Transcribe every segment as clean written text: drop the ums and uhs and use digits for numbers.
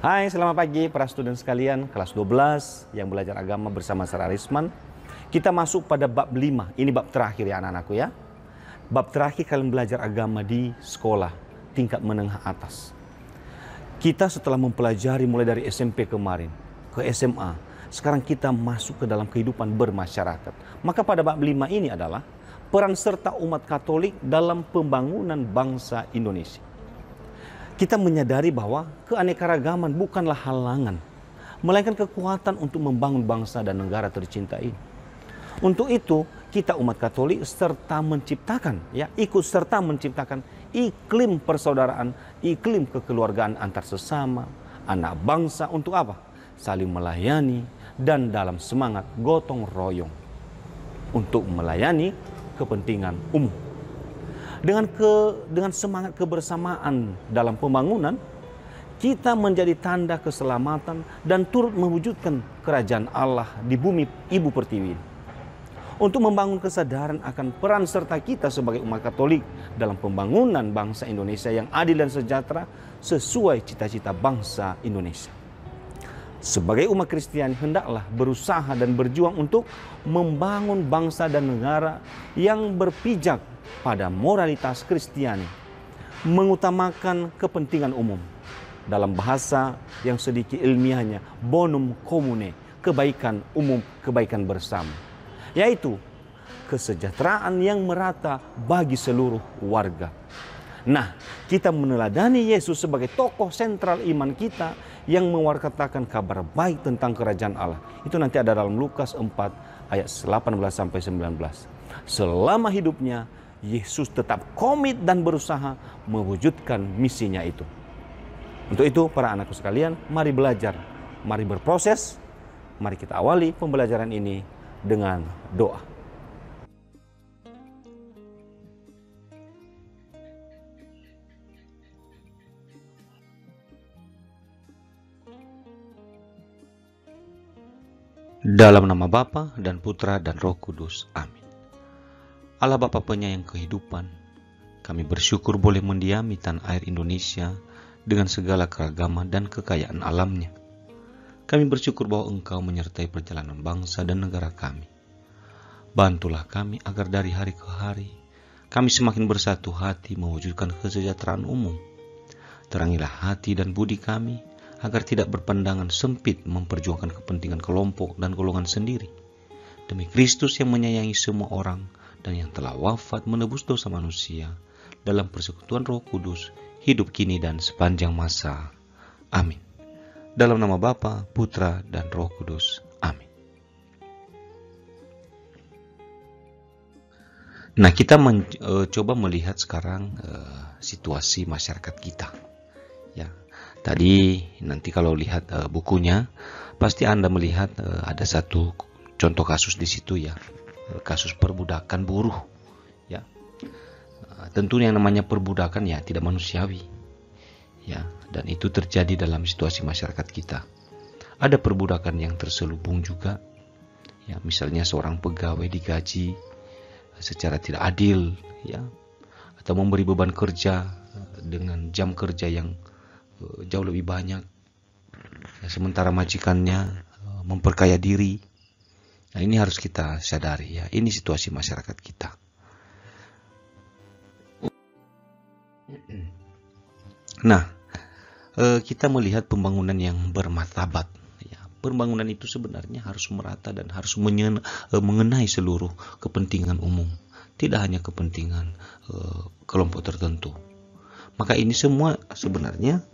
Hai, selamat pagi para student sekalian, kelas 12 yang belajar agama bersama Sarah Risman. Kita masuk pada bab 5, ini bab terakhir ya anak-anakku ya. Bab terakhir kalian belajar agama di sekolah, tingkat menengah atas. Kita setelah mempelajari mulai dari SMP kemarin, ke SMA, sekarang kita masuk ke dalam kehidupan bermasyarakat. Maka pada bab 5 ini adalah peran serta umat Katolik dalam pembangunan bangsa Indonesia. Kita menyadari bahwa keanekaragaman bukanlah halangan, melainkan kekuatan untuk membangun bangsa dan negara tercinta ini. Untuk itu, kita umat Katolik ikut serta menciptakan iklim persaudaraan, iklim kekeluargaan antar sesama, anak bangsa untuk apa? Saling melayani dan dalam semangat gotong royong untuk melayani kepentingan umum. Dengan semangat kebersamaan dalam pembangunan, kita menjadi tanda keselamatan dan turut mewujudkan kerajaan Allah di bumi Ibu Pertiwi. Untuk membangun kesadaran akan peran serta kita sebagai umat Katolik dalam pembangunan bangsa Indonesia yang adil dan sejahtera sesuai cita-cita bangsa Indonesia. Sebagai umat Kristiani hendaklah berusaha dan berjuang untuk membangun bangsa dan negara yang berpijak pada moralitas Kristiani, mengutamakan kepentingan umum. Dalam bahasa yang sedikit ilmiahnya, bonum commune, kebaikan umum, kebaikan bersama. Yaitu kesejahteraan yang merata bagi seluruh warga. Nah, kita meneladani Yesus sebagai tokoh sentral iman kita yang mewartakan kabar baik tentang kerajaan Allah. Itu nanti ada dalam Lukas 4 ayat 18-19. Selama hidupnya, Yesus tetap komit dan berusaha mewujudkan misinya itu. Untuk itu, para anakku sekalian, mari belajar, mari berproses, mari kita awali pembelajaran ini dengan doa. Dalam nama Bapa dan Putra dan Roh Kudus. Amin. Allah Bapa penyayang kehidupan, kami bersyukur boleh mendiami tanah air Indonesia dengan segala keragaman dan kekayaan alamnya. Kami bersyukur bahwa Engkau menyertai perjalanan bangsa dan negara kami. Bantulah kami agar dari hari ke hari, kami semakin bersatu hati mewujudkan kesejahteraan umum. Terangilah hati dan budi kami, agar tidak berpandangan sempit memperjuangkan kepentingan kelompok dan golongan sendiri. Demi Kristus yang menyayangi semua orang, dan yang telah wafat menebus dosa manusia, dalam persekutuan Roh Kudus, hidup kini dan sepanjang masa. Amin. Dalam nama Bapa, Putra, dan Roh Kudus. Amin. Nah, kita coba melihat sekarang situasi masyarakat kita. Ya, tadi nanti kalau lihat bukunya, pasti Anda melihat ada satu contoh kasus di situ ya. Kasus perbudakan buruh ya. Tentunya yang namanya perbudakan ya tidak manusiawi ya, dan itu terjadi dalam situasi masyarakat kita. Ada perbudakan yang terselubung juga ya, misalnya seorang pegawai digaji secara tidak adil ya, atau memberi beban kerja dengan jam kerja yang jauh lebih banyak ya, sementara majikannya memperkaya diri. Nah, ini harus kita sadari ya, ini situasi masyarakat kita. Nah, kita melihat pembangunan yang bermartabat. Ya, pembangunan itu sebenarnya harus merata dan harus mengenai seluruh kepentingan umum, tidak hanya kepentingan kelompok tertentu. Maka ini semua sebenarnya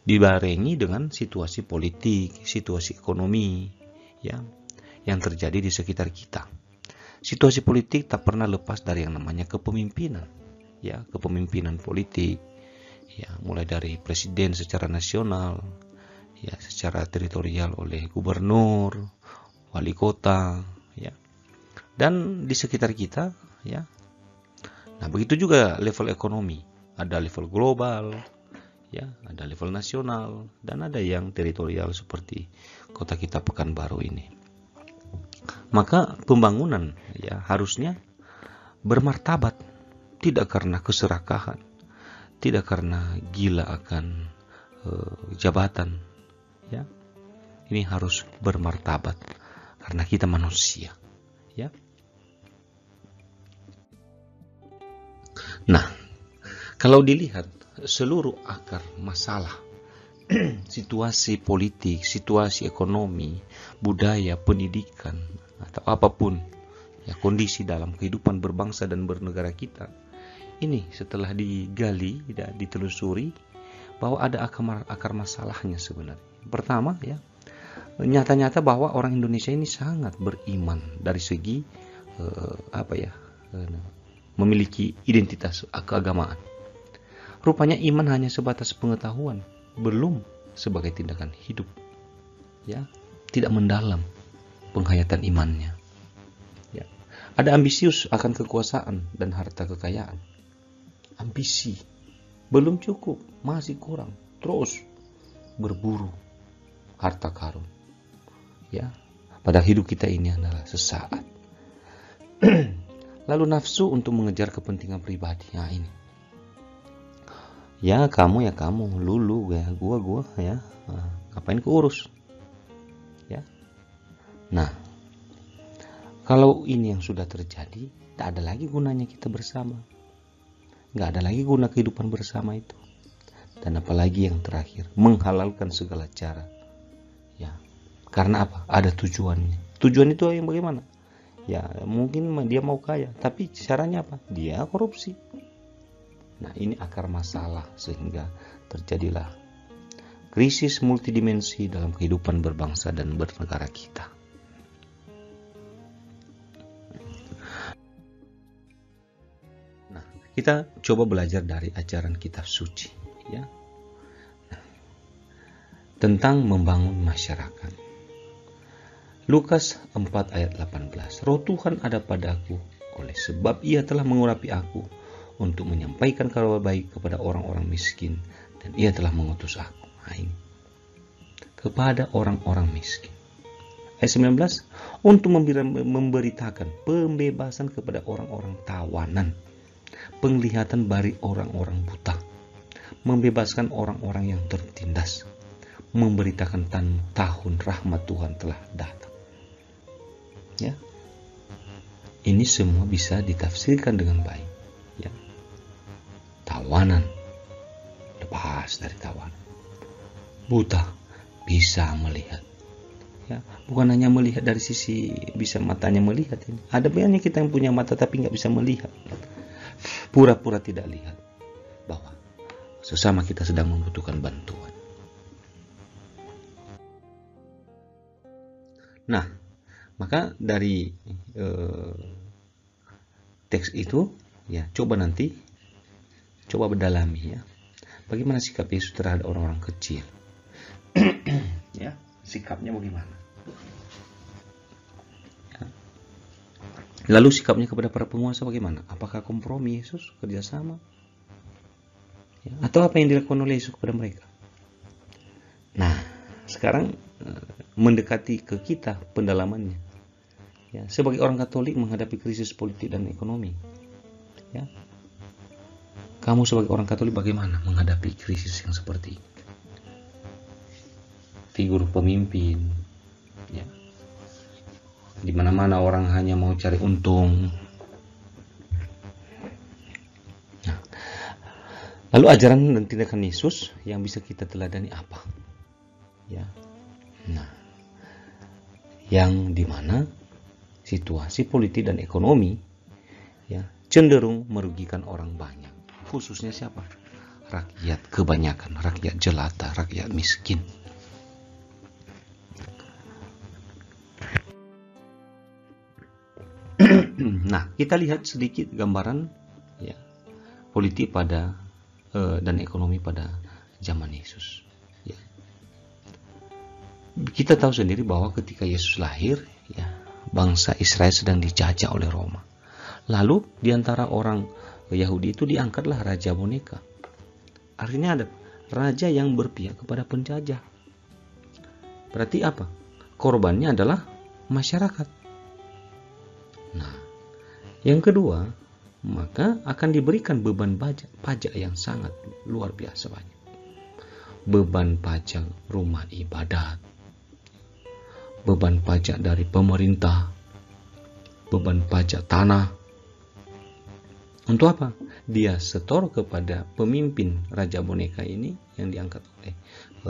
dibarengi dengan situasi politik, situasi ekonomi ya, yang terjadi di sekitar kita. Situasi politik tak pernah lepas dari yang namanya kepemimpinan ya, kepemimpinan politik ya, mulai dari presiden secara nasional ya, secara teritorial oleh gubernur, wali kota ya, dan di sekitar kita ya. Nah, begitu juga level ekonomi, ada level global ya, ada level nasional, dan ada yang teritorial seperti kota kita Pekanbaru ini. Maka pembangunan ya harusnya bermartabat, tidak karena keserakahan, tidak karena gila akan jabatan, ya. Ini harus bermartabat karena kita manusia, ya. Nah, kalau dilihat seluruh akar masalah situasi politik, situasi ekonomi, budaya, pendidikan, atau apapun ya kondisi dalam kehidupan berbangsa dan bernegara kita, ini setelah digali dan ditelusuri bahwa ada akar masalahnya sebenarnya. Pertama ya, nyata-nyata bahwa orang Indonesia ini sangat beriman dari segi memiliki identitas keagamaan. Rupanya iman hanya sebatas pengetahuan, belum sebagai tindakan hidup, ya, tidak mendalam penghayatan imannya. Ya. Ada ambisius akan kekuasaan dan harta kekayaan. Ambisi belum cukup, masih kurang, terus berburu harta karun. Ya, pada hidup kita ini adalah sesaat. Lalu nafsu untuk mengejar kepentingan pribadi. Nah ini. Ya kamu, lulu ya, gua ya. Nah, ngapain keurus? Ya. Nah, kalau ini yang sudah terjadi, tidak ada lagi gunanya kita bersama. Nggak ada lagi guna kehidupan bersama itu. Dan apalagi yang terakhir, menghalalkan segala cara. Ya. Karena apa? Ada tujuannya. Tujuan itu yang bagaimana? Ya mungkin dia mau kaya, tapi caranya apa? Dia korupsi. Nah ini akar masalah sehingga terjadilah krisis multidimensi dalam kehidupan berbangsa dan bernegara kita. Nah kita coba belajar dari ajaran kitab suci ya. Nah, tentang membangun masyarakat. Lukas 4 ayat 18. Roh Tuhan ada padaku, oleh sebab ia telah mengurapi aku untuk menyampaikan kabar baik kepada orang-orang miskin, dan ia telah mengutus aku. Nah, ini. Kepada orang-orang miskin. Ayat 19. Untuk memberitakan pembebasan kepada orang-orang tawanan, penglihatan bagi orang-orang buta, membebaskan orang-orang yang tertindas, memberitakan tahun rahmat Tuhan telah datang. Ya, ini semua bisa ditafsirkan dengan baik. Ya, tawanan lepas dari tawanan, buta bisa melihat. Ya, bukan hanya melihat dari sisi bisa matanya melihat. Ini ada banyak kita yang punya mata tapi nggak bisa melihat, pura-pura tidak lihat bahwa sesama kita sedang membutuhkan bantuan. Nah, maka dari teks itu ya coba berdalami ya. Bagaimana sikap Yesus terhadap orang-orang kecil? Ya, sikapnya bagaimana? Ya. Lalu sikapnya kepada para penguasa bagaimana? Apakah kompromi Yesus, kerjasama? Ya, atau apa yang dilakukan oleh Yesus kepada mereka? Nah, sekarang mendekati ke kita pendalamannya. Ya, sebagai orang Katolik menghadapi krisis politik dan ekonomi, ya, kamu sebagai orang Katolik bagaimana menghadapi krisis yang seperti ini? Figur pemimpin, ya, di mana-mana orang hanya mau cari untung. Nah, lalu ajaran dan tindakan Yesus yang bisa kita teladani apa? Ya, nah, yang dimana situasi politik dan ekonomi ya cenderung merugikan orang banyak, khususnya siapa? Rakyat kebanyakan, rakyat jelata, rakyat miskin. Nah, kita lihat sedikit gambaran ya politik pada dan ekonomi pada zaman Yesus. Ya. Kita tahu sendiri bahwa ketika Yesus lahir, ya, bangsa Israel sedang dijajah oleh Roma. Lalu di antara orang Yahudi itu diangkatlah raja boneka. Artinya ada raja yang berpihak kepada penjajah. Berarti apa? Korbannya adalah masyarakat. Nah, yang kedua, maka akan diberikan beban pajak yang sangat luar biasa banyak. beban pajak rumah ibadat, beban pajak dari pemerintah, beban pajak tanah. Untuk apa? Dia setor kepada pemimpin Raja Boneka ini yang diangkat oleh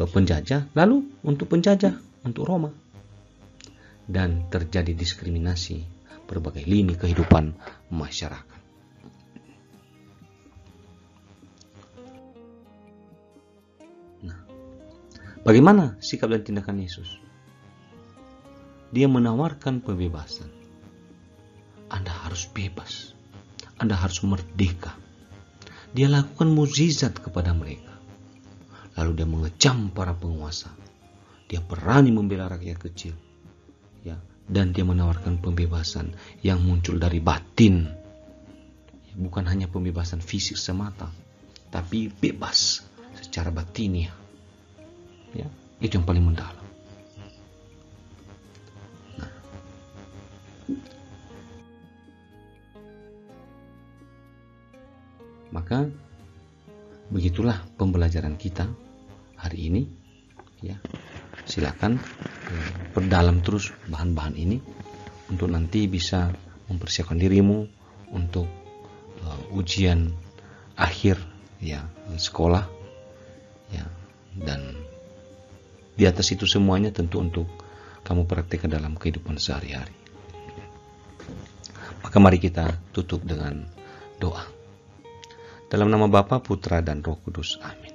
penjajah, lalu untuk penjajah, untuk Roma. Dan terjadi diskriminasi berbagai lini kehidupan masyarakat. Nah, bagaimana sikap dan tindakan Yesus? Dia menawarkan pembebasan. Anda harus bebas. Anda harus merdeka. Dia lakukan mukjizat kepada mereka. Lalu dia mengecam para penguasa. Dia berani membela rakyat kecil. Ya, dan dia menawarkan pembebasan yang muncul dari batin. Bukan hanya pembebasan fisik semata, tapi bebas secara batiniah. Ya, itu yang paling mendalam. Nah, maka begitulah pembelajaran kita hari ini. Ya, silakan perdalam terus bahan-bahan ini untuk nanti bisa mempersiapkan dirimu untuk ujian akhir ya sekolah ya, dan di atas itu semuanya tentu untuk kamu praktekkan dalam kehidupan sehari-hari. Maka mari kita tutup dengan doa. Dalam nama Bapa, Putra, dan Roh Kudus. Amin.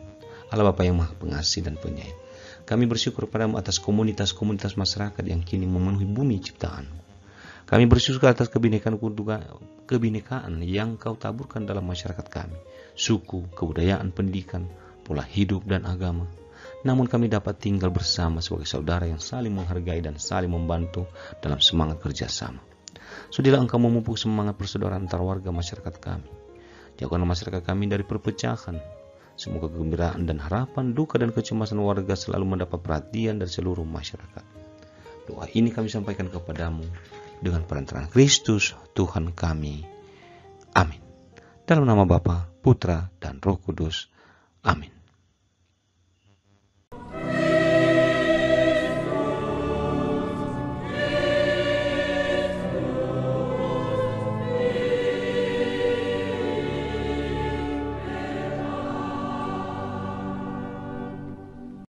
Allah Bapa yang Maha Pengasih dan Penyayang, kami bersyukur padamu atas komunitas-komunitas masyarakat yang kini memenuhi bumi ciptaan. Kami bersyukur atas kebinekaan yang Kau taburkan dalam masyarakat kami. Suku, kebudayaan, pendidikan, pola hidup, dan agama. Namun kami dapat tinggal bersama sebagai saudara yang saling menghargai dan saling membantu dalam semangat kerjasama. Sudilah Engkau memupuk semangat persaudaraan antar warga masyarakat kami. Jauhkanlah masyarakat kami dari perpecahan. Semoga kegembiraan dan harapan, duka dan kecemasan warga selalu mendapat perhatian dari seluruh masyarakat. Doa ini kami sampaikan kepadamu dengan perantaraan Kristus Tuhan kami. Amin. Dalam nama Bapa, Putra, dan Roh Kudus. Amin.